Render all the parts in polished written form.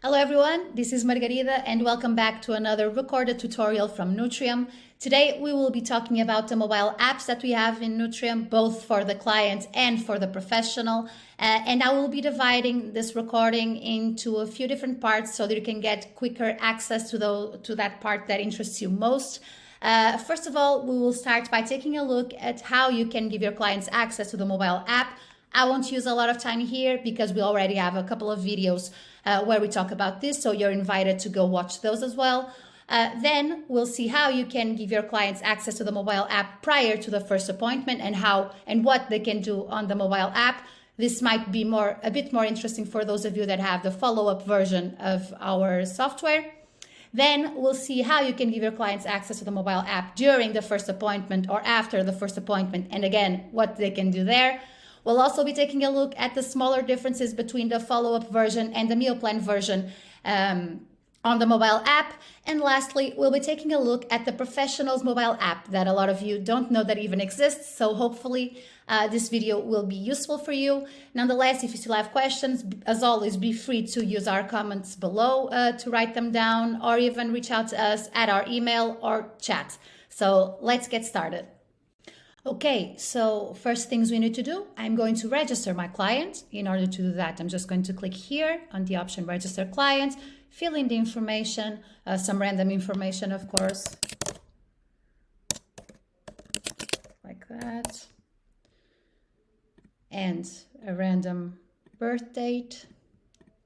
Hello everyone, this is Margarida and welcome back to another recorded tutorial from Nutrium. Today we will be talking about the mobile apps that we have in Nutrium, both for the client and for the professional. And I will be dividing this recording into a few different parts so that you can get quicker access to that part that interests you most. First of all, we will start by taking a look at how you can give your clients access to the mobile app. I won't use a lot of time here because we already have a couple of videos where we talk about this, so you're invited to go watch those as well. Then we'll see how you can give your clients access to the mobile app prior to the first appointment and how and what they can do on the mobile app. This might be a bit more interesting for those of you that have the follow-up version of our software. Then we'll see how you can give your clients access to the mobile app during the first appointment or after the first appointment, and again, what they can do there. We'll also be taking a look at the smaller differences between the follow-up version and the meal plan version on the mobile app. And lastly, we'll be taking a look at the professionals mobile app that a lot of you don't know that even exists. So hopefully this video will be useful for you. Nonetheless, if you still have questions, as always, be free to use our comments below to write them down or even reach out to us at our email or chat. So let's get started. Okay, so first things we need to do, I'm going to register my client. In order to do that, I'm just going to click here on the option register client, fill in the information, some random information, of course, like that, and a random birth date,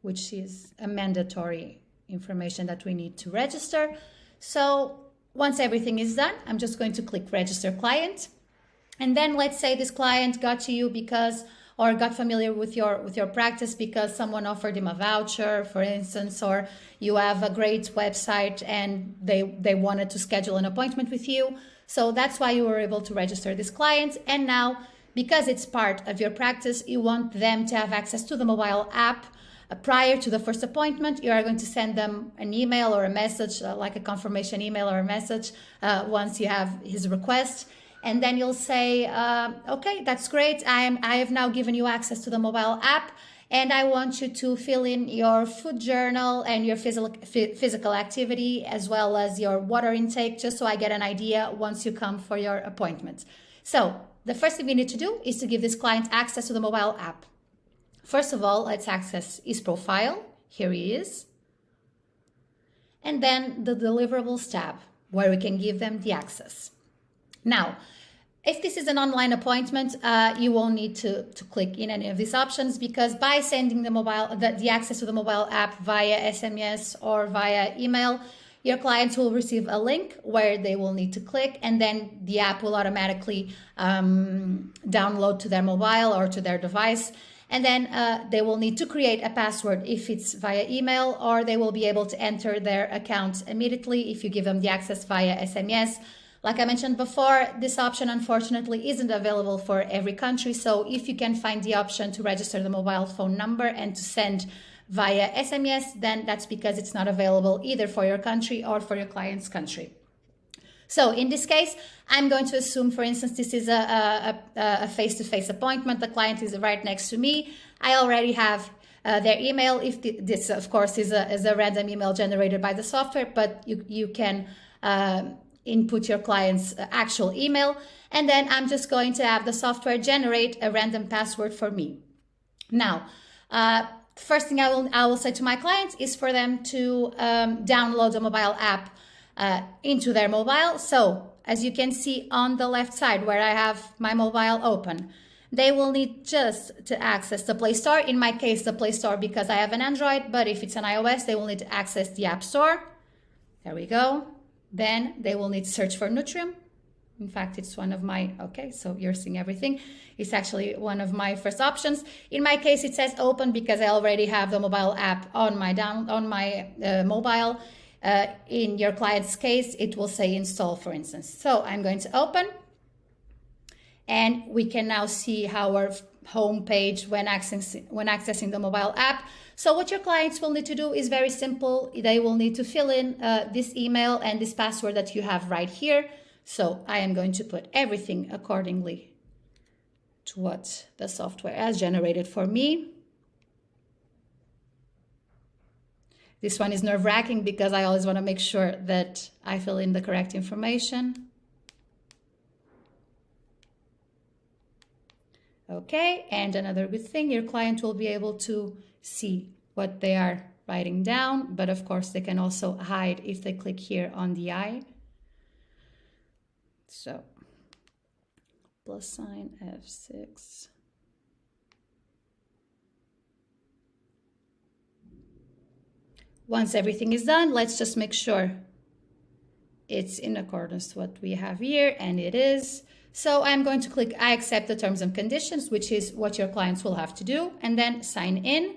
which is a mandatory information that we need to register. So once everything is done, I'm just going to click register client. And then let's say this client got to you because, or got familiar with your practice because someone offered him a voucher, for instance, or you have a great website and they wanted to schedule an appointment with you. So that's why you were able to register this client. And now, because it's part of your practice, you want them to have access to the mobile app. Prior to the first appointment, you are going to send them an email or a message, like a confirmation email or a message, once you have his request. And then you'll say, okay, that's great. I have now given you access to the mobile app, and I want you to fill in your food journal and your physical activity, as well as your water intake, just so I get an idea once you come for your appointment. So the first thing we need to do is to give this client access to the mobile app. First of all, let's access his profile. Here he is. And then the deliverables tab, where we can give them the access. Now, if this is an online appointment, you won't need to click in any of these options, because by sending the access to the mobile app via SMS or via email, your clients will receive a link where they will need to click, and then the app will automatically download to their mobile or to their device. And then they will need to create a password if it's via email, or they will be able to enter their account immediately if you give them the access via SMS. Like I mentioned before, this option unfortunately isn't available for every country. So if you can find the option to register the mobile phone number and to send via SMS, then that's because it's not available either for your country or for your client's country. So in this case, I'm going to assume, for instance, this is a face-to-face appointment. The client is right next to me. I already have their email. If this, of course, is a random email generated by the software, but you can input your client's actual email, and then I'm just going to have the software generate a random password for me. Now, first thing I will say to my clients is for them to download the mobile app into their mobile. So as you can see on the left side where I have my mobile open, they will need just to access the Play Store. In my case, the Play Store, because I have an Android, but if it's an iOS, they will need to access the App Store. There we go. Then they will need to search for Nutrium. In fact, it's one of my, okay, so you're seeing everything. It's actually one of my first options. In my case, it says open because I already have the mobile app on my mobile. In your client's case, it will say install, for instance. So I'm going to open, and we can now see our home page when accessing the mobile app. So what your clients will need to do is very simple. They will need to fill in this email and this password that you have right here. So I am going to put everything accordingly to what the software has generated for me. This one is nerve-wracking because I always want to make sure that I fill in the correct information. Okay, and another good thing, your client will be able to see what they are writing down, but of course they can also hide if they click here on the eye. So, plus sign F6. Once everything is done, let's just make sure it's in accordance with what we have here, and it is. So I'm going to click I accept the terms and conditions, which is what your clients will have to do, and then sign in.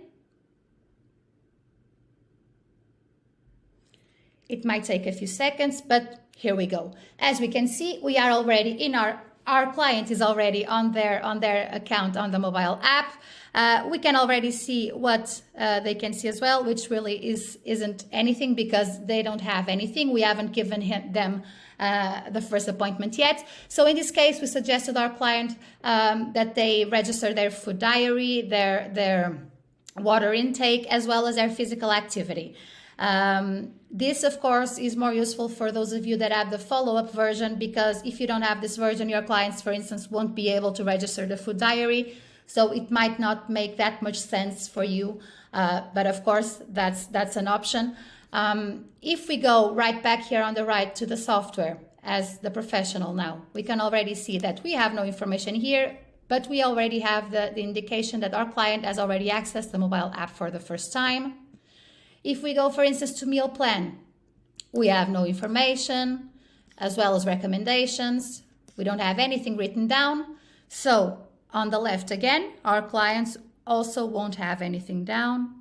It might take a few seconds, but here we go. As we can see, we are already in our client is already on their account on the mobile app. We can already see what they can see as well, which really isn't anything because they don't have anything. We haven't given them the first appointment yet. So in this case, we suggested our client that they register their food diary, their water intake, as well as their physical activity. This, of course, is more useful for those of you that have the follow-up version, because if you don't have this version, your clients, for instance, won't be able to register the food diary. So it might not make that much sense for you. But of course, that's an option. If we go right back here on the right to the software as the professional now, we can already see that we have no information here, but we already have the indication that our client has already accessed the mobile app for the first time. If we go, for instance, to meal plan, we have no information, as well as recommendations. We don't have anything written down. So on the left again, our clients also won't have anything down.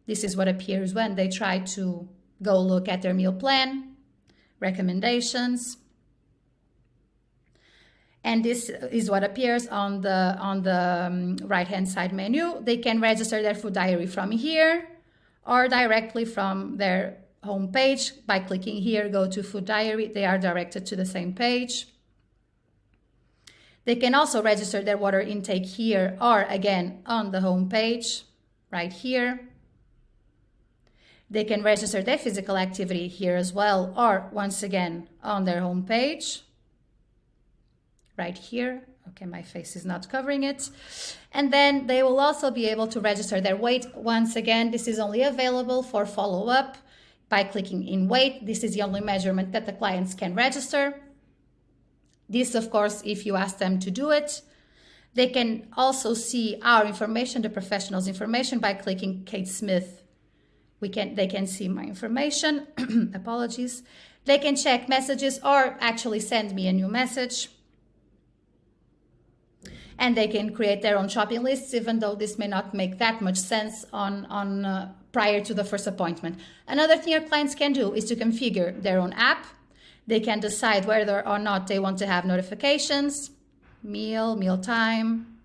This is what appears when they try to go look at their meal plan, recommendations. And this is what appears on the right-hand side menu. They can register their food diary from here, or directly from their home page by clicking here, go to food diary. They are directed to the same page. They can also register their water intake here, or again on the home page right here. They can register their physical activity here as well, or once again on their home page right here. Okay, my face is not covering it. And then they will also be able to register their weight. Once again, this is only available for follow-up by clicking in weight. This is the only measurement that the clients can register. This, of course, if you ask them to do it. They can also see our information, the professional's information, by clicking Kate Smith. They can see my information. Apologies. They can check messages or actually send me a new message. And they can create their own shopping lists, even though this may not make that much sense prior to the first appointment. Another thing your clients can do is to configure their own app. They can decide whether or not they want to have notifications, meal time,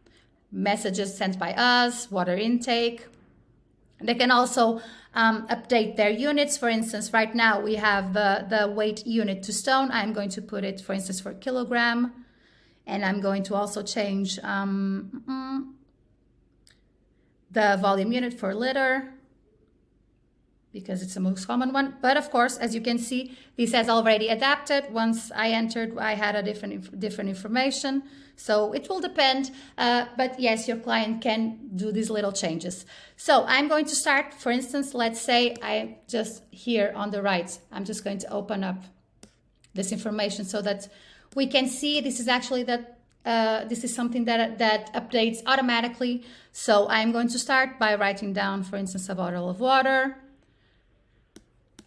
messages sent by us, water intake. They can also update their units. For instance, right now we have the weight unit to stone. I'm going to put it, for instance, for kilogram. And I'm going to also change the volume unit for liter, because it's the most common one. But of course, as you can see, this has already adapted. Once I entered, I had a different information. So it will depend. But yes, your client can do these little changes. So I'm going to start, for instance, let's say I just here on the right, I'm just going to open up this information so that we can see this is actually this is something that updates automatically. So I'm going to start by writing down, for instance, a bottle of water.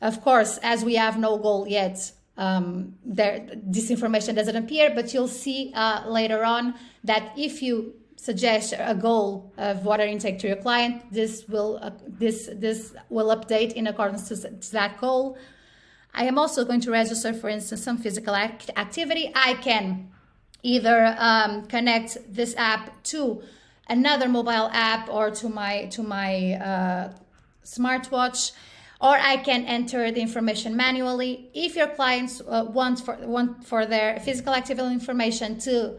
Of course, as we have no goal yet, this information doesn't appear, but you'll see later on that if you suggest a goal of water intake to your client, this will update in accordance to that goal. I am also going to register, for instance, some physical activity. I can either connect this app to another mobile app or to my smartwatch, or I can enter the information manually. If your clients want for their physical activity information to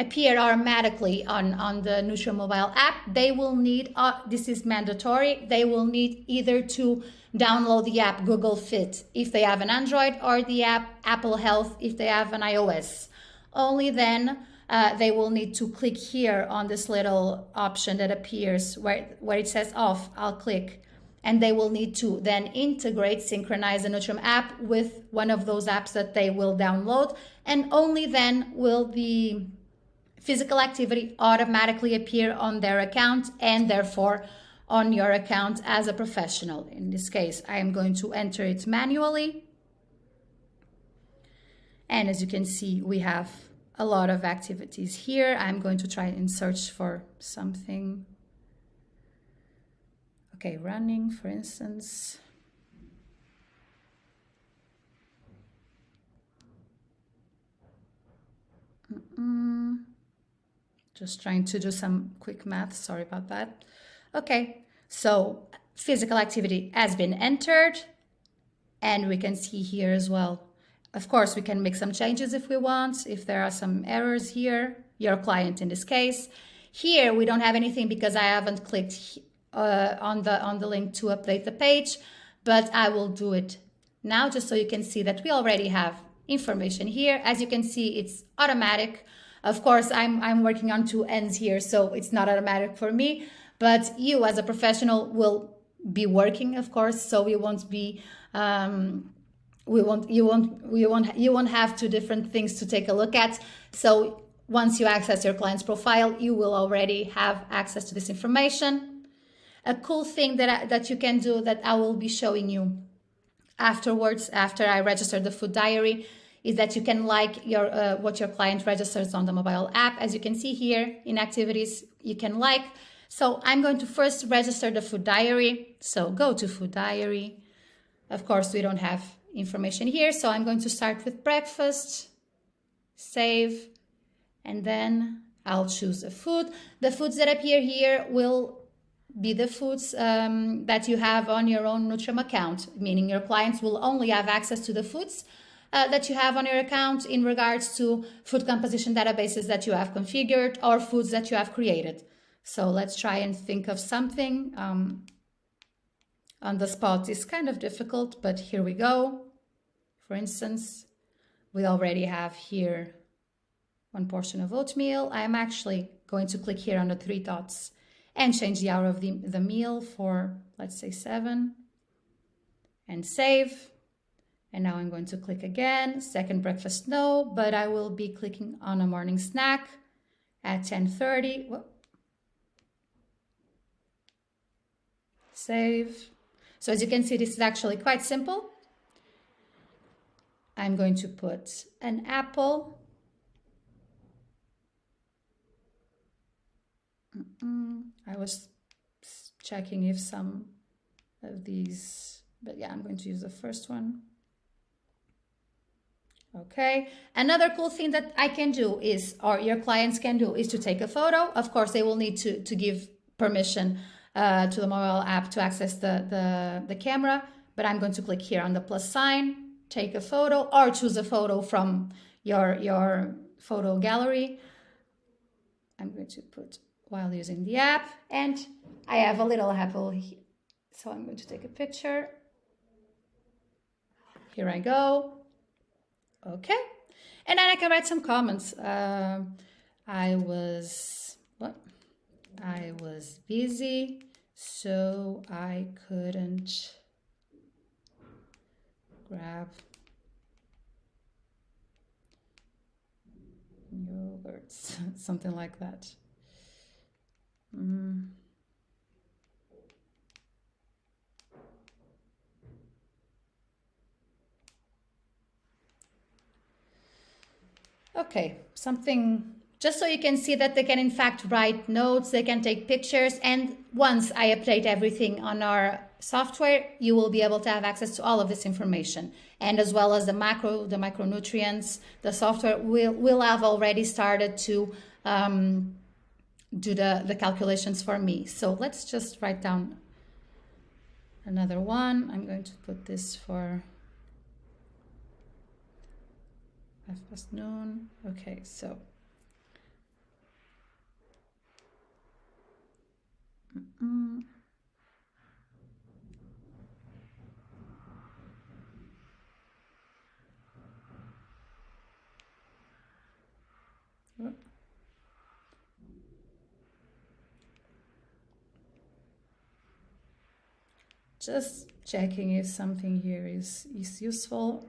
appear automatically on the Nutrium mobile app, they will need, this is mandatory, they will need either to download the app Google Fit if they have an Android, or the app Apple Health if they have an iOS. Only then they will need to click here on this little option that appears where it says off. I'll click, and they will need to then integrate, synchronize the Nutrium app with one of those apps that they will download, and only then will the physical activity automatically appear on their account, and therefore on your account as a professional. In this case, I am going to enter it manually. And as you can see, we have a lot of activities here. I'm going to try and search for something. Okay, running, for instance. Just trying to do some quick math, sorry about that. Okay, so physical activity has been entered, and we can see here as well. Of course, we can make some changes if we want, if there are some errors here, your client in this case. Here, we don't have anything because I haven't clicked on the link to update the page, but I will do it now just so you can see that we already have information here. As you can see, it's automatic. Of course, I'm working on two ends here, so it's not automatic for me, but you as a professional will be working, of course, so we won't be you won't have two different things to take a look at. So once you access your client's profile, you will already have access to this information. A cool thing that you can do that I will be showing you afterwards, after I register the food diary, is that you can like your what your client registers on the mobile app. As you can see here in activities, you can like. So I'm going to first register the food diary. So go to food diary. Of course, we don't have information here. So I'm going to start with breakfast, save, and then I'll choose a food. The foods that appear here will be the foods that you have on your own Nutrium account, meaning your clients will only have access to the foods that you have on your account in regards to food composition databases that you have configured or foods that you have created. So let's try and think of something. On the spot is kind of difficult, but here we go. For instance, we already have here one portion of oatmeal. I am actually going to click here on the three dots and change the hour of the meal for, let's say, 7, and save. And now I'm going to click again. Second breakfast, no, but I will be clicking on a morning snack at 10:30. Whoop. Save. So as you can see, this is actually quite simple. I'm going to put an apple. I was checking if some of these, but yeah, I'm going to use the first one. Okay, another cool thing that I can do is, or your clients can do, is to take a photo. Of course, they will need to give permission to the mobile app to access the camera, but I'm going to click here on the plus sign, take a photo, or choose a photo from your photo gallery. I'm going to put while using the app, and I have a little apple here, so I'm going to take a picture. Here I go. Okay, and then I can write some comments. I was busy, so I couldn't grab yogurts, something like that. Okay, something just so you can see that they can in fact write notes, they can take pictures, and once I update everything on our software, you will be able to have access to all of this information. And as well as the micronutrients, the software will have already started to do the calculations for me. So let's just write down another one. I'm going to put this for afternoon. Okay, so Mm. Just checking if something here is useful.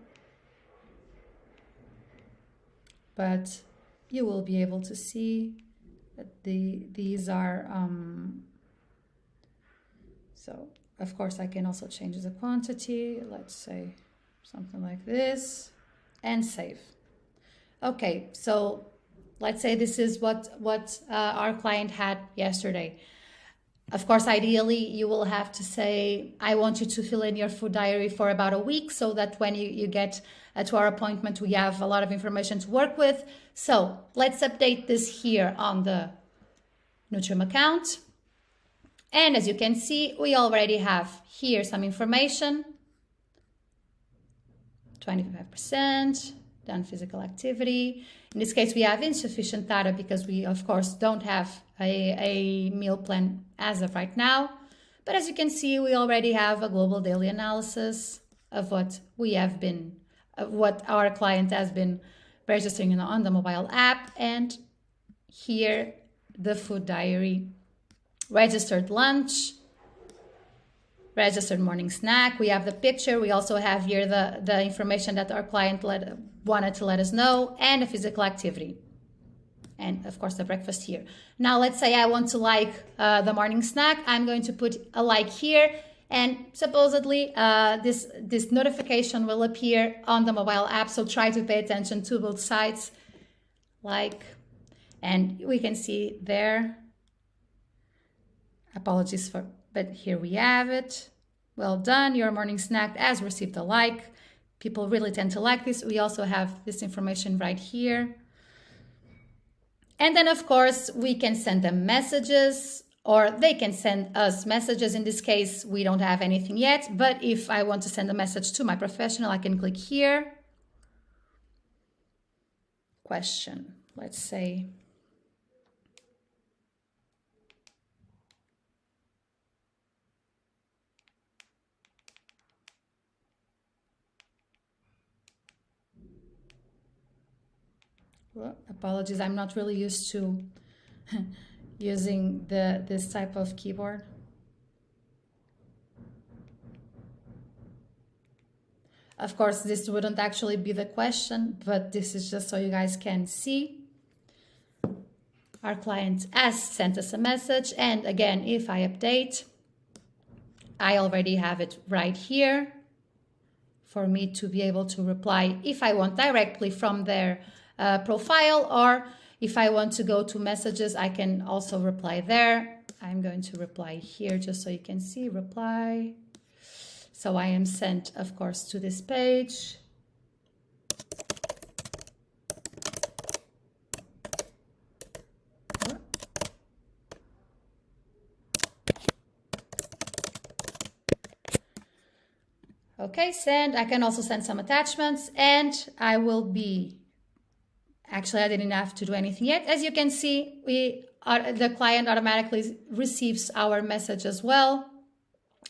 But you will be able to see that these are, so of course I can also change the quantity, let's say something like this, and save. Okay, so let's say this is what our client had yesterday. Of course, ideally, you will have to say, I want you to fill in your food diary for about a week so that when you get to our appointment, we have a lot of information to work with. So let's update this here on the Nutrium account. And as you can see, we already have here some information. 25%, done physical activity. In this case, we have insufficient data because we, of course, don't have a meal plan as of right now. But as you can see, we already have a global daily analysis of what we have been, what our client has been registering on the mobile app. And here, the food diary, registered lunch, registered morning snack. We have the picture. We also have here the information that our client wanted to let us know, and a physical activity. And of course the breakfast here. Now let's say I want to like the morning snack. I'm going to put a like here, and supposedly this notification will appear on the mobile app. So try to pay attention to both sides. Like, and we can see there. Apologies for, but here we have it. Well done, your morning snack has received a like. People really tend to like this. We also have this information right here. And then of course we can send them messages, or they can send us messages. In this case, we don't have anything yet, but if I want to send a message to my professional, I can click here. Question, let's say. Well, apologies, I'm not really used to using this type of keyboard. Of course, this wouldn't actually be the question, but this is just so you guys can see. Our client has sent us a message, and again, if I update, I already have it right here for me to be able to reply if I want directly from their profile, or if I want to go to messages, I can also reply there. I'm going to reply here just so you can see, reply. So I am sent, of course, to this page. Okay, send. I can also send some attachments, and I will be, actually I didn't have to do anything yet. As you can see, the client automatically receives our message as well.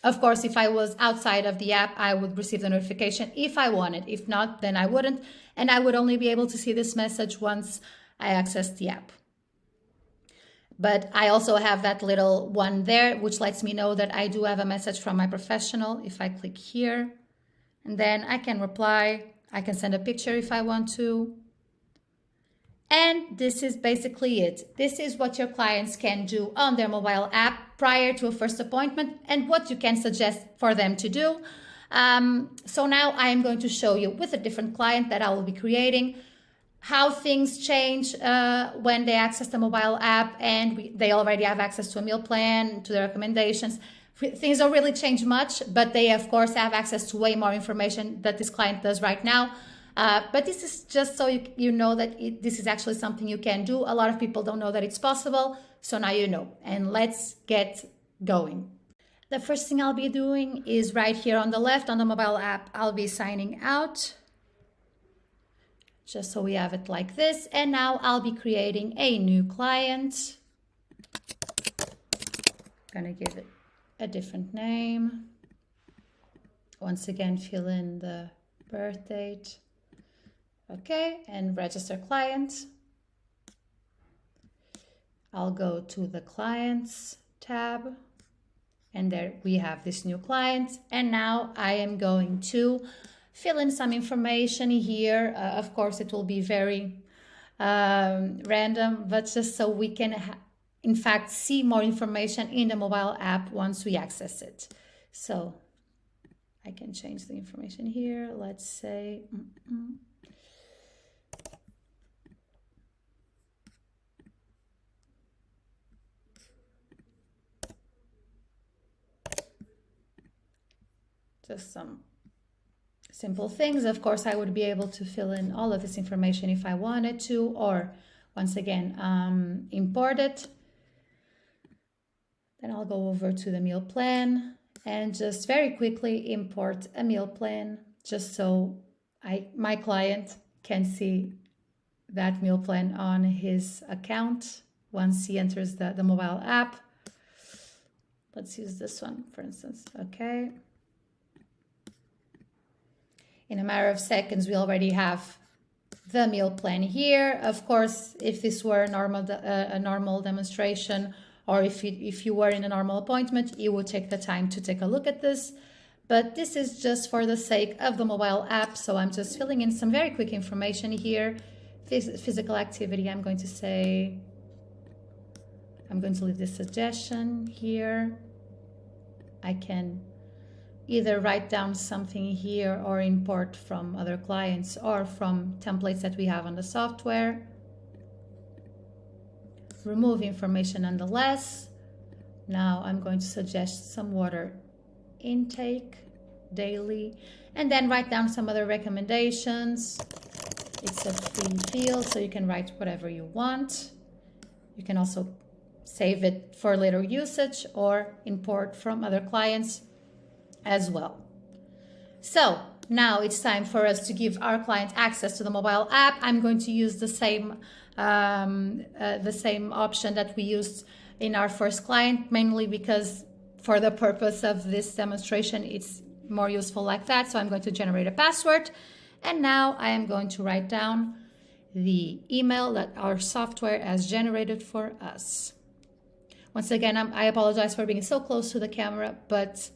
Of course, if I was outside of the app, I would receive the notification if I wanted. If not, then I wouldn't. And I would only be able to see this message once I access the app. But I also have that little one there, which lets me know that I do have a message from my professional. If I click here, and then I can reply. I can send a picture if I want to. And this is basically it. This is what your clients can do on their mobile app prior to a first appointment, and what you can suggest for them to do. So now I am going to show you with a different client that I will be creating how things change when they access the mobile app, and they already have access to a meal plan, to the recommendations. Things don't really change much, but they of course have access to way more information that this client does right now. But this is just so you know that this is actually something you can do. A lot of people don't know that it's possible, so now you know. And let's get going. The first thing I'll be doing is right here on the left on the mobile app, I'll be signing out. Just so we have it like this. And now I'll be creating a new client. Gonna give it a different name. Once again, fill in the birth date. Okay, and register client. I'll go to the clients tab, and there we have this new client. And now I am going to fill in some information here. Of course, it will be very random, but just so we can in fact see more information in the mobile app once we access it. So I can change the information here. Let's say just some simple things. Of course, I would be able to fill in all of this information if I wanted to, or once again, import it. Then I'll go over to the meal plan and just very quickly import a meal plan, just so my client can see that meal plan on his account once he enters the mobile app. Let's use this one, for instance. Okay. In a matter of seconds, we already have the meal plan here. Of course, if this were a normal demonstration, or if you were in a normal appointment, you would take the time to take a look at this. But this is just for the sake of the mobile app. So I'm just filling in some very quick information here. Physical activity, I'm going to leave this suggestion here. I can either write down something here or import from other clients or from templates that we have on the software. Remove information nonetheless. Now I'm going to suggest some water intake daily, and then write down some other recommendations. It's a free field, so you can write whatever you want. You can also save it for later usage or import from other clients as well. So now it's time for us to give our client access to the mobile app. I'm going to use the same option that we used in our first client, mainly because for the purpose of this demonstration, it's more useful like that. So I'm going to generate a password, and now I am going to write down the email that our software has generated for us. Once again, I apologize for being so close to the camera, but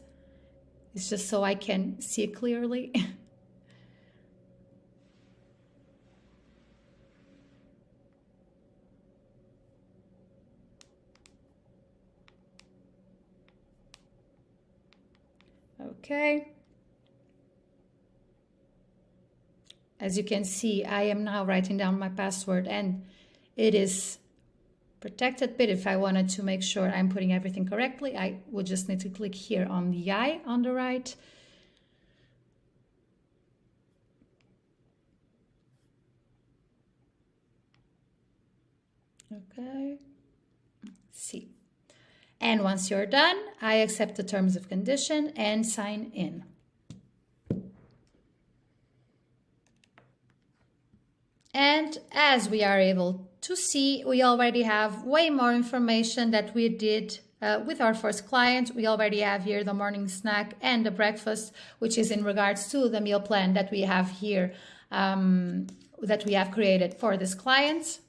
it's just so I can see it clearly. Okay. As you can see, I am now writing down my password, and it is protected. But if I wanted to make sure I'm putting everything correctly, I would just need to click here on the I on the right. Okay. See. And once you're done, I accept the terms of condition and sign in. And as we are able to see, we already have way more information that we did with our first client. We already have here the morning snack and the breakfast, which is in regards to the meal plan that we have here, that we have created for this client.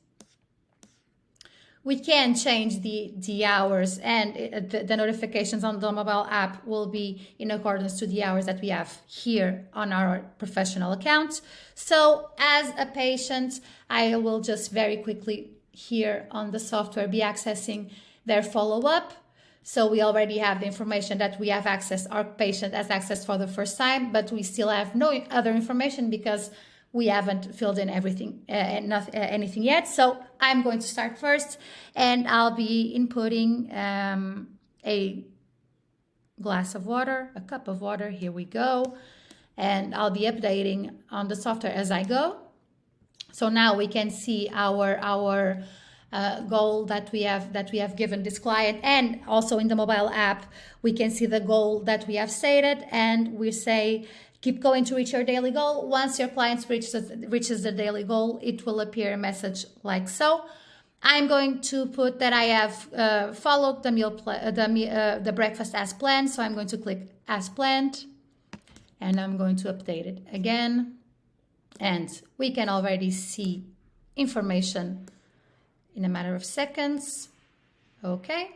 We can change the hours, and the notifications on the mobile app will be in accordance to the hours that we have here on our professional account. So as a patient, I will just very quickly here on the software be accessing their follow-up. So we already have the information that we have accessed, our patient has accessed for the first time, but we still have no other information because we haven't filled in everything, anything yet. So I'm going to start first, and I'll be inputting a glass of water, a cup of water. Here we go. And I'll be updating on the software as I go. So now we can see our goal that we have given this client, and also in the mobile app we can see the goal that we have stated, and we say keep going to reach your daily goal. Once your client reaches the daily goal, it will appear a message like so. I'm going to put that I have followed the breakfast as planned. So I'm going to click as planned, and I'm going to update it again. And we can already see information in a matter of seconds. Okay.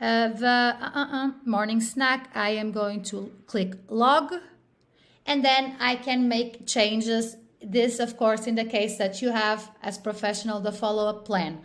The morning snack, I am going to click log, and then I can make changes. This, of course, in the case that you have as professional the follow-up plan.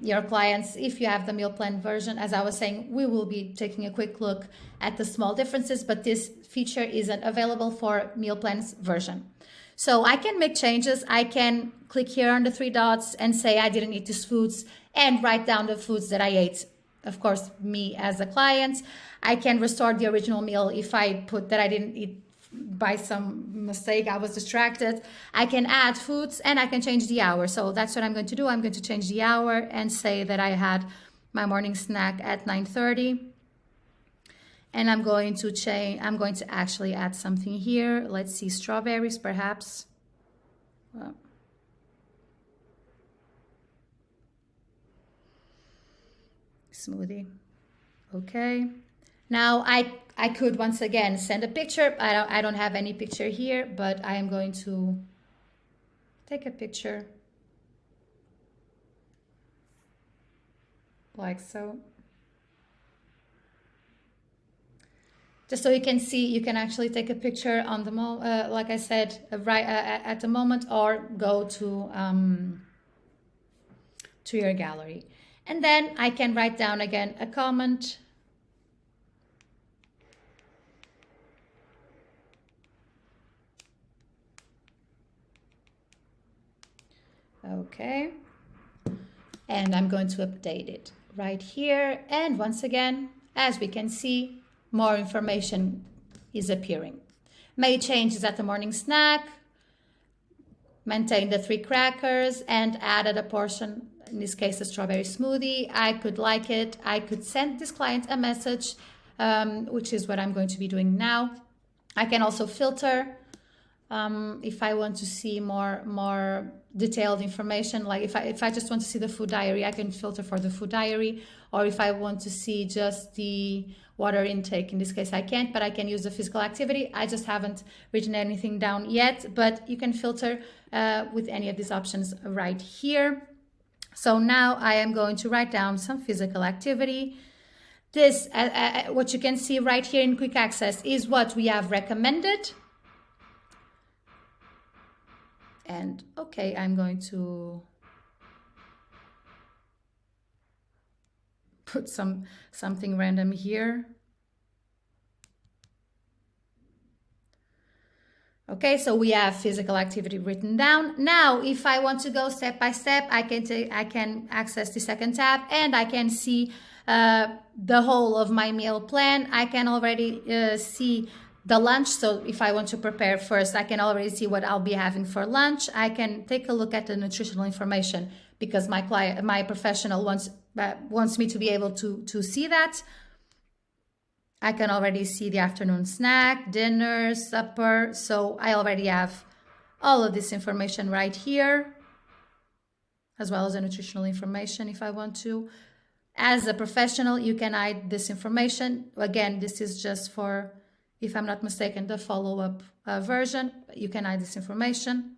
Your clients, if you have the meal plan version, as I was saying, we will be taking a quick look at the small differences, but this feature isn't available for meal plans version. So I can make changes. I can click here on the three dots and say I didn't eat these foods and write down the foods that I ate. Of course, me as a client, I can restore the original meal if I put that I didn't eat by some mistake, I was distracted. I can add foods and I can change the hour. So that's what I'm going to do. I'm going to change the hour and say that I had my morning snack at 9:30. And I'm going to actually add something here. Let's see, strawberries perhaps. Well, smoothie. Okay. Now I could once again send a picture. I don't have any picture here, but I am going to take a picture like so. Just so you can see, you can actually take a picture on the like I said, right at the moment, or go to your gallery. And then I can write down again a comment. Okay. And I'm going to update it right here. And once again, as we can see, more information is appearing. Made changes at the morning snack, maintained the 3 crackers, and added a portion, in this case, a strawberry smoothie. I could like it. I could send this client a message, which is what I'm going to be doing now. I can also filter if I want to see more detailed information. Like if I just want to see the food diary, I can filter for the food diary. Or if I want to see just the water intake, in this case I can't, but I can use the physical activity. I just haven't written anything down yet, but you can filter with any of these options right here. So now I am going to write down some physical activity. This, what you can see right here in quick access, is what we have recommended. And okay, I'm going to put something random here. Okay, so we have physical activity written down. Now, if I want to go step by step, I can access the second tab and I can see the whole of my meal plan. I can already see the lunch. So if I want to prepare first, I can already see what I'll be having for lunch. I can take a look at the nutritional information because my professional wants me to be able to see that. I can already see the afternoon snack, dinner, supper. So I already have all of this information right here, as well as the nutritional information if I want to. As a professional, you can hide this information. Again, this is just for, if I'm not mistaken, the follow-up version. You can hide this information.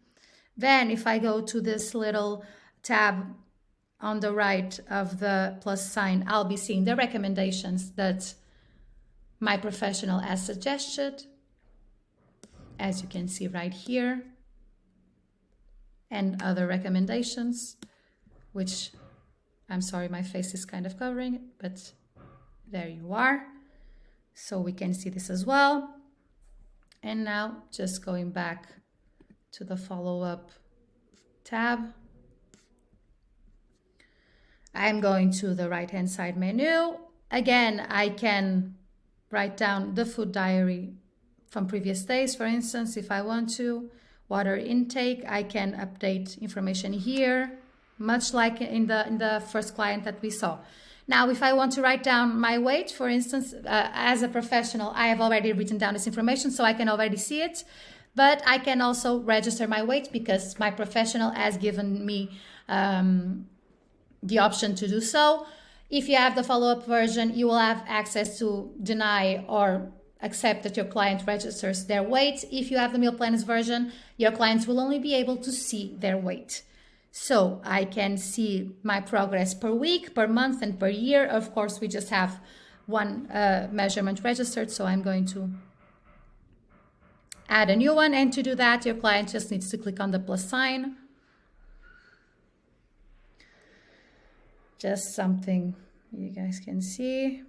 Then if I go to this little tab on the right of the plus sign, I'll be seeing the recommendations that my professional has suggested, as you can see right here, and other recommendations, which I'm sorry, my face is kind of covering it, but there you are. So we can see this as well. And now just going back to the follow-up tab, I'm going to the right-hand side menu. Again, I can write down the food diary from previous days, for instance, if I want to. Water intake, I can update information here, much like in the first client that we saw. Now, if I want to write down my weight, for instance, as a professional, I have already written down this information, so I can already see it. But I can also register my weight because my professional has given me the option to do so. If you have the follow-up version, you will have access to deny or accept that your client registers their weight. If you have the meal plans version, your clients will only be able to see their weight. So I can see my progress per week, per month, and per year. Of course, we just have one measurement registered, so I'm going to add a new one. And to do that, your client just needs to click on the plus sign. Just something you guys can see.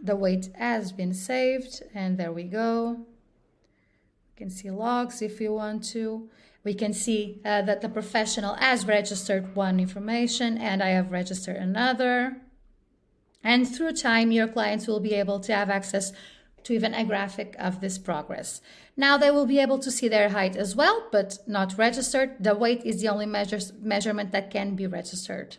The weight has been saved, and there we go. You can see logs if you want to. We can see that the professional has registered one information and I have registered another. And through time, your clients will be able to have access to even a graphic of this progress. Now they will be able to see their height as well, but not registered. The weight is the only measurement that can be registered.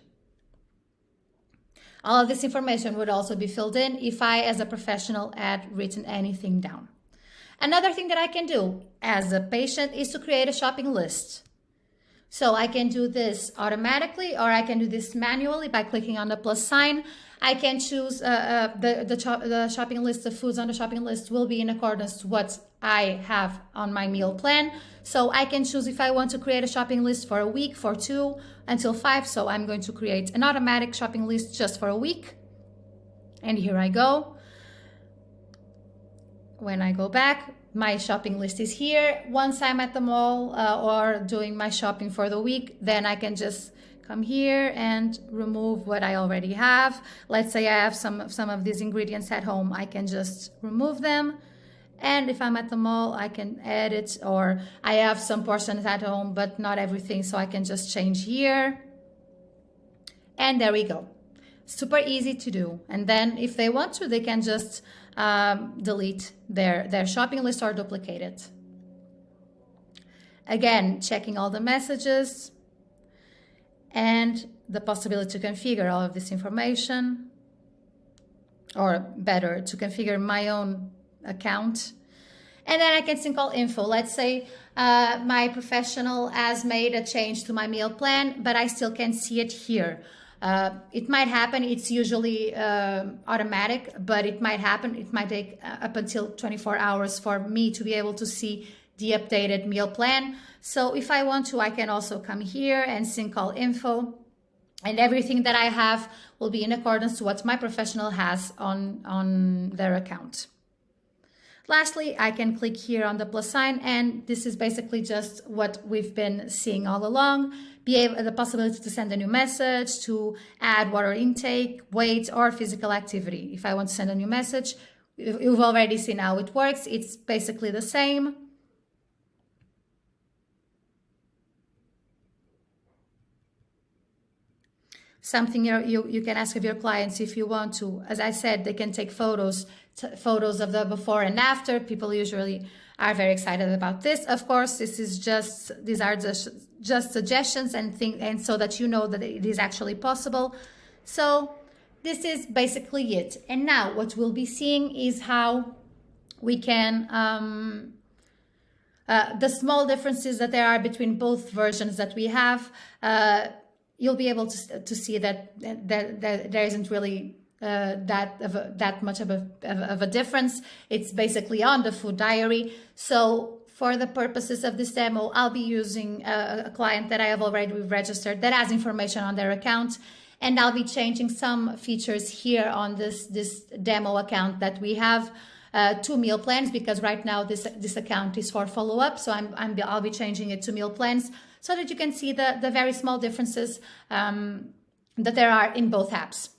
All of this information would also be filled in if I, as a professional, had written anything down. Another thing that I can do as a patient is to create a shopping list. So I can do this automatically, or I can do this manually by clicking on the plus sign. I can choose the shopping list. The foods on the shopping list will be in accordance to what I have on my meal plan. So I can choose if I want to create a shopping list for a week, for 2 until 5. So I'm going to create an automatic shopping list just for a week. And here I go. When I go back, my shopping list is here. Once I'm at the mall or doing my shopping for the week, then I can just come here and remove what I already have. Let's say I have some of these ingredients at home. I can just remove them. And if I'm at the mall, I can edit, or I have some portions at home, but not everything. So I can just change here. And there we go. Super easy to do. And then if they want to, they can just delete their shopping list or duplicate it. Again, checking all the messages and the possibility to configure all of this information, or better, to configure my own account. And then I can sync all info. Let's say my professional has made a change to my meal plan, but I still can see it here. It might happen. It's usually automatic, but it might happen. It might take up until 24 hours for me to be able to see the updated meal plan. So if I want to, I can also come here and sync all info, and everything that I have will be in accordance to what my professional has on their account. Lastly, I can click here on the plus sign, and this is basically just what we've been seeing all along. The possibility to send a new message, to add water intake, weight, or physical activity. If I want to send a new message, you've already seen how it works. It's basically the same. Something you can ask of your clients if you want to. As I said, they can take photos of the before and after. People usually are very excited about this. Of course, these are just suggestions and so that you know that it is actually possible. So this is basically it. And now what we'll be seeing is how we can the small differences that there are between both versions that we have. You'll be able to see that there isn't really that much of a difference. It's basically on the food diary. So for the purposes of this demo, I'll be using a client that I have already registered that has information on their account, and I'll be changing some features here on this demo account that we have to meal plans, because right now this account is for follow-up. So I'll be changing it to meal plans, so that you can see the very small differences that there are in both apps.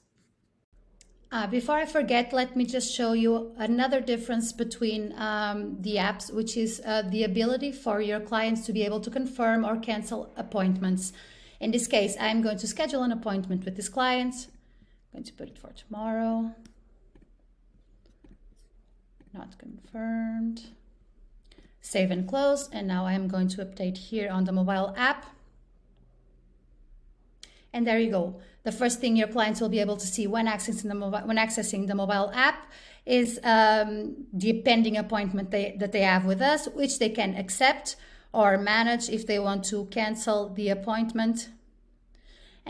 Before I forget, let me just show you another difference between the apps, which is the ability for your clients to be able to confirm or cancel appointments. In this case, I'm going to schedule an appointment with this client. I'm going to put it for tomorrow. Not confirmed. Save and close, and now I'm going to update here on the mobile app. And there you go. The first thing your clients will be able to see when accessing the mobile app is the pending appointment that they have with us, which they can accept or manage if they want to cancel the appointment.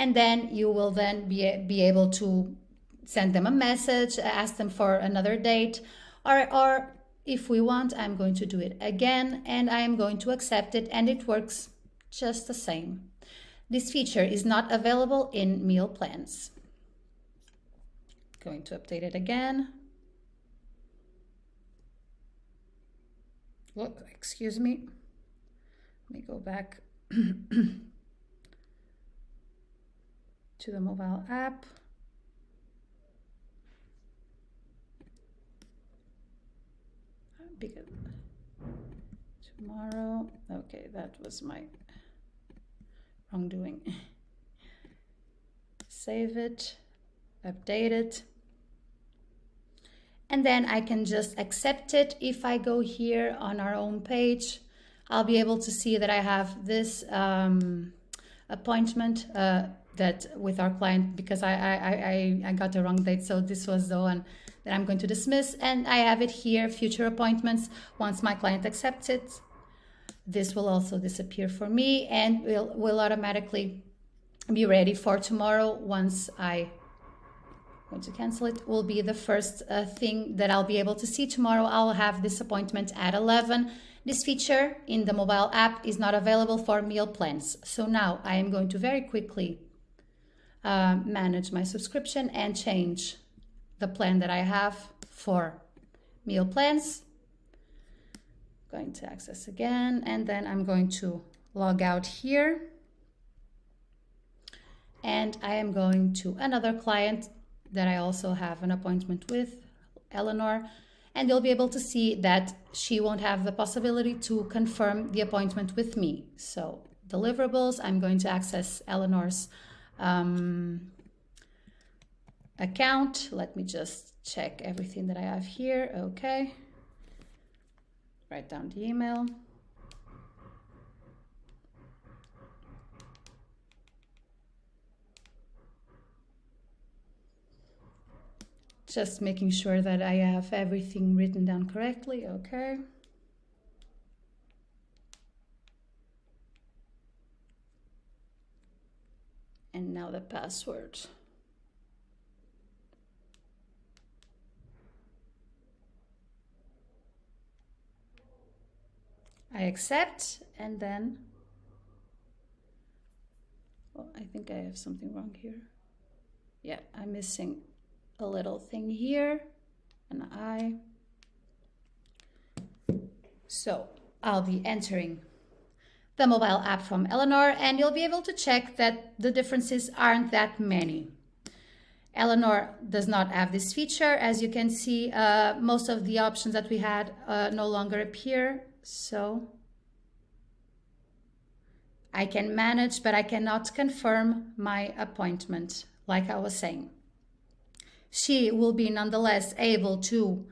And then you will then be able to send them a message, ask them for another date, or if we want, I'm going to do it again and I am going to accept it, and it works just the same. This feature is not available in meal plans. Going to update it again. Look, excuse me. Let me go back to the mobile app. Because tomorrow, okay, that was my wrongdoing. Save it, update it, and then I can just accept it. If I go here on our own page, I'll be able to see that I have this appointment that with our client, because I got the wrong date, so this was the one that I'm going to dismiss, and I have it here, future appointments. Once my client accepts it, this will also disappear for me and will automatically be ready for tomorrow. Once I want to cancel it, will be the first thing that I'll be able to see tomorrow. I'll have this appointment at 11. This feature in the mobile app is not available for meal plans. So now I am going to very quickly manage my subscription and change the plan that I have for meal plans. Going to access again, and then I'm going to log out here. And I am going to another client that I also have an appointment with, Eleanor, and you'll be able to see that she won't have the possibility to confirm the appointment with me. So deliverables, I'm going to access Eleanor's account. Let me just check everything that I have here. Okay. Write down the email. Just making sure that I have everything written down correctly. Okay. And now the password. I accept, and then, oh, I think I have something wrong here. Yeah, I'm missing a little thing here, an I. So I'll be entering the mobile app from Eleanor, and you'll be able to check that the differences aren't that many. Eleanor does not have this feature. As you can see, most of the options that we had no longer appear. So I can manage, but I cannot confirm my appointment, like I was saying. She will be nonetheless able to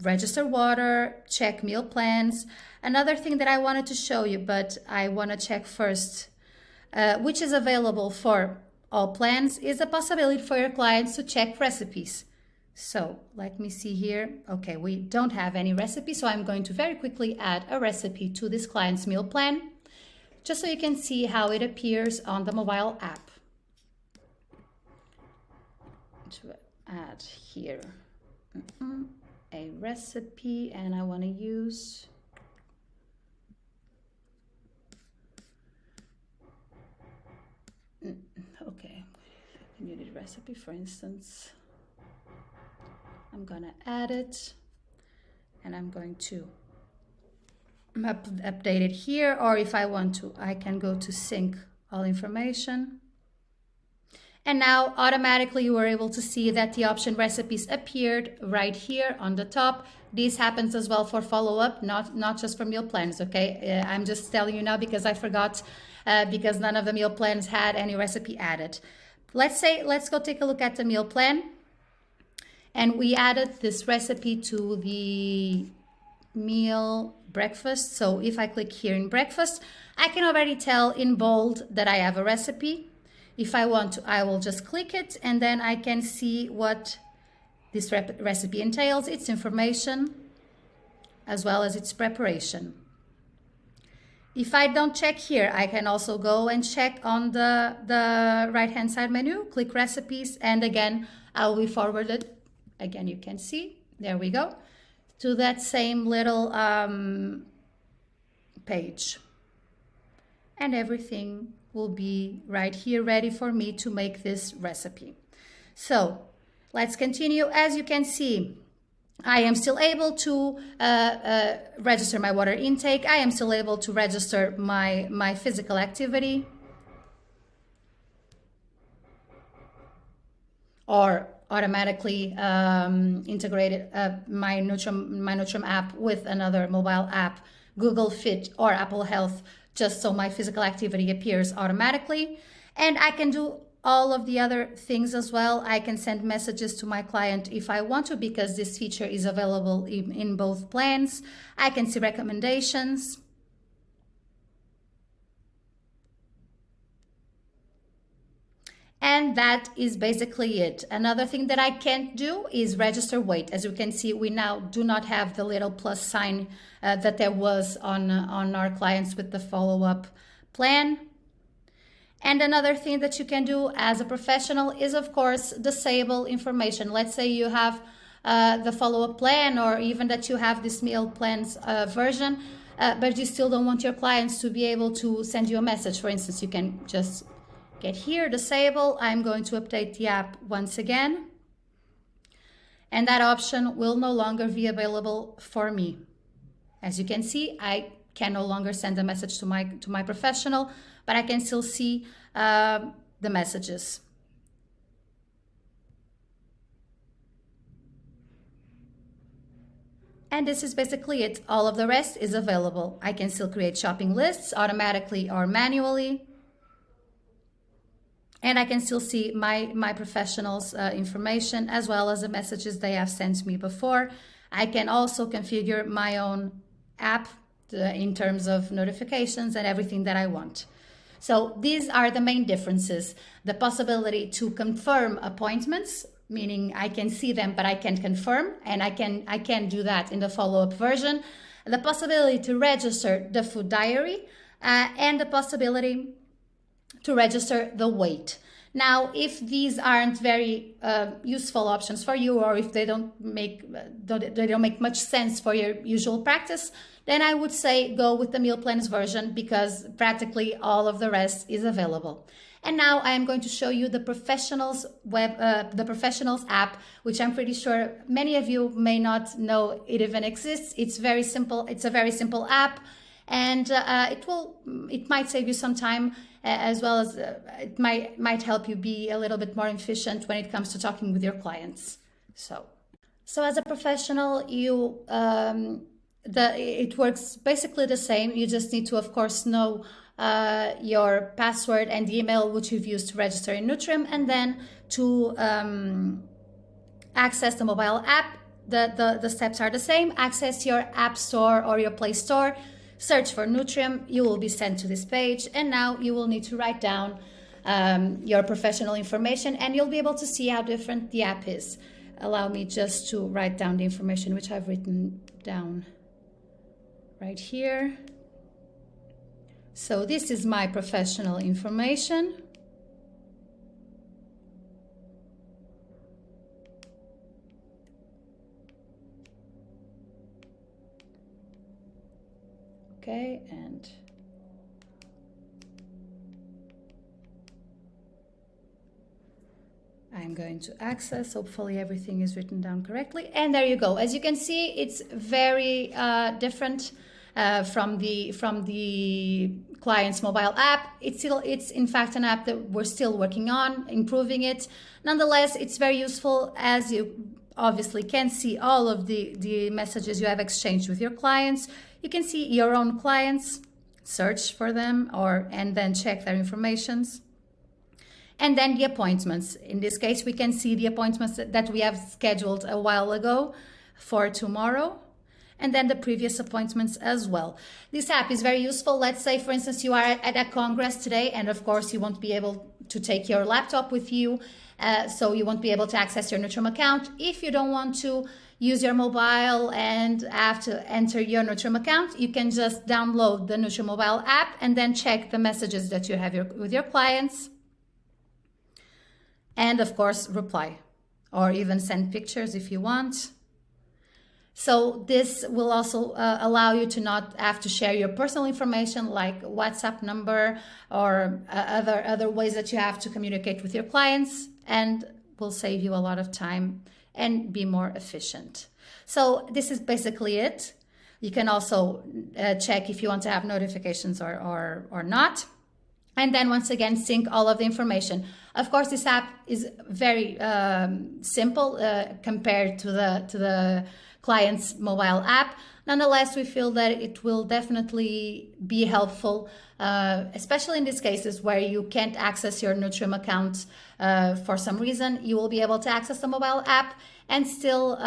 register water, check meal plans. Another thing that I wanted to show you, but I want to check first, which is available for all plans, is the possibility for your clients to check recipes. So let me see here. Okay, we don't have any recipe, so I'm going to very quickly add a recipe to this client's meal plan, just so you can see how it appears on the mobile app. To add here a recipe, and I want to use okay, community recipe, for instance. I'm gonna add it, and I'm going to update it here, or if I want to, I can go to sync all information. And now automatically you were able to see that the option recipes appeared right here on the top. This happens as well for follow-up, not just for meal plans, okay? I'm just telling you now because I forgot, because none of the meal plans had any recipe added. Let's go take a look at the meal plan. And we added this recipe to the meal breakfast. So if I click here in breakfast, I can already tell in bold that I have a recipe. If I want to, I will just click it, and then I can see what this recipe entails, its information, as well as its preparation. If I don't check here, I can also go and check on the right-hand side menu, click recipes, and again, I will be forwarded. Again, you can see, there we go, to that same little page. And everything will be right here ready for me to make this recipe. So let's continue. As you can see, I am still able to register my water intake. I am still able to register my physical activity, or automatically integrated my Nutrium app with another mobile app, Google Fit or Apple Health, just so my physical activity appears automatically. And I can do all of the other things as well. I can send messages to my client if I want to, because this feature is available in both plans. I can see recommendations. And that is basically it. Another thing that I can't do is register weight. As you can see, we now do not have the little plus sign that there was on our clients with the follow-up plan. And another thing that you can do as a professional is, of course, disable information. Let's say you have the follow-up plan, or even that you have this meal plans version, but you still don't want your clients to be able to send you a message. For instance, you can just get here, disable. I'm going to update the app once again. And that option will no longer be available for me. As you can see, I can no longer send a message to my professional, but I can still see the messages. And this is basically it. All of the rest is available. I can still create shopping lists automatically or manually. And I can still see my professionals' information, as well as the messages they have sent me before. I can also configure my own app in terms of notifications and everything that I want. So these are the main differences. The possibility to confirm appointments, meaning I can see them, but I can't confirm, and I can do that in the follow-up version. The possibility to register the food diary, and the possibility to register the weight. Now, if these aren't very useful options for you, or if they don't make much sense for your usual practice, then I would say go with the meal plans version, because practically all of the rest is available. And now I am going to show you the Professionals app, which I'm pretty sure many of you may not know it even exists. It's very simple. It's a very simple app, and it might save you some time, as well as it might help you be a little bit more efficient when it comes to talking with your clients. So as a professional, it works basically the same. You just need to, of course, know your password and the email which you've used to register in Nutrium, and then to access the mobile app. The steps are the same. Access your App Store or your Play Store. Search for Nutrium, you will be sent to this page, and now you will need to write down your professional information, and you'll be able to see how different the app is. Allow me just to write down the information which I've written down right here. So this is my professional information. Okay, and I'm going to access. Hopefully everything is written down correctly. And there you go. As you can see, it's very different from the client's mobile app. It's in fact an app that we're still working on, improving it. Nonetheless, it's very useful, as you obviously can see all of the messages you have exchanged with your clients. You can see your own clients, search for them, and then check their informations. And then the appointments. In this case, we can see the appointments that we have scheduled a while ago for tomorrow, and then the previous appointments as well. This app is very useful. Let's say, for instance, you are at a congress today, and of course you won't be able to take your laptop with you, so you won't be able to access your Nutrium account. If you don't want to use your mobile and have to enter your Nutrium account, you can just download the Nutrium mobile app and then check the messages that you have with your clients. And of course, reply or even send pictures if you want. So this will also allow you to not have to share your personal information like WhatsApp number or other ways that you have to communicate with your clients, and will save you a lot of time and be more efficient. So this is basically it. You can also check if you want to have notifications or not. And then once again, sync all of the information. Of course, this app is very simple compared to the client's mobile app. Nonetheless, we feel that it will definitely be helpful, especially in these cases where you can't access your Nutrium account for some reason. You will be able to access the mobile app and still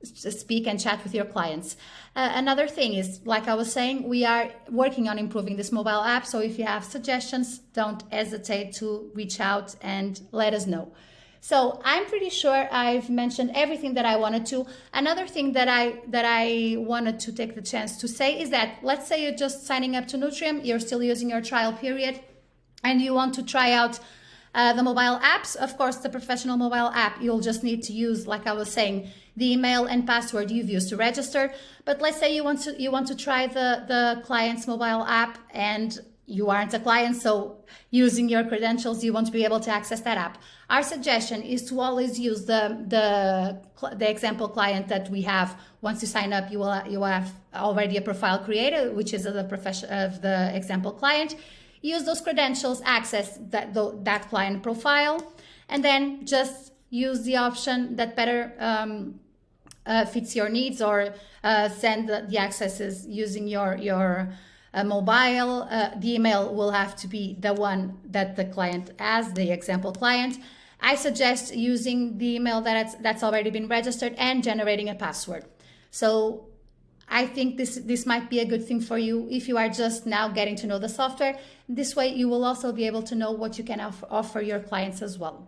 speak and chat with your clients. Another thing is, like I was saying, we are working on improving this mobile app. So if you have suggestions, don't hesitate to reach out and let us know. So I'm pretty sure I've mentioned everything that I wanted to. Another thing that I wanted to take the chance to say is that, let's say you're just signing up to Nutrium, you're still using your trial period, and you want to try out the mobile apps. Of course, the professional mobile app, you'll just need to use, like I was saying, the email and password you've used to register. But let's say you want to try the client's mobile app and you aren't a client, so using your credentials, you won't be able to access that app. Our suggestion is to always use the example client that we have. Once you sign up, you have already a profile created, which is the example client. Use those credentials, access that client profile, and then just use the option that better fits your needs, or send the accesses using your mobile. The email will have to be the one that the client has, the example client. I suggest using the email that's already been registered and generating a password. So I think this might be a good thing for you if you are just now getting to know the software. This way you will also be able to know what you can offer your clients as well.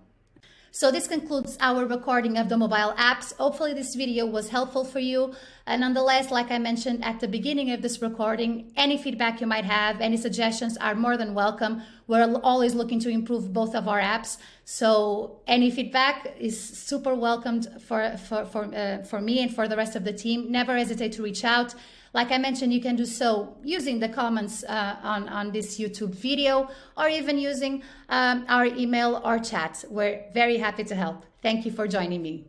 So this concludes our recording of the mobile apps. Hopefully this video was helpful for you. And nonetheless, like I mentioned at the beginning of this recording, any feedback you might have, any suggestions are more than welcome. We're always looking to improve both of our apps. So any feedback is super welcomed for me and for the rest of the team. Never hesitate to reach out. Like I mentioned, you can do so using the comments on this YouTube video, or even using our email or chat. We're very happy to help. Thank you for joining me.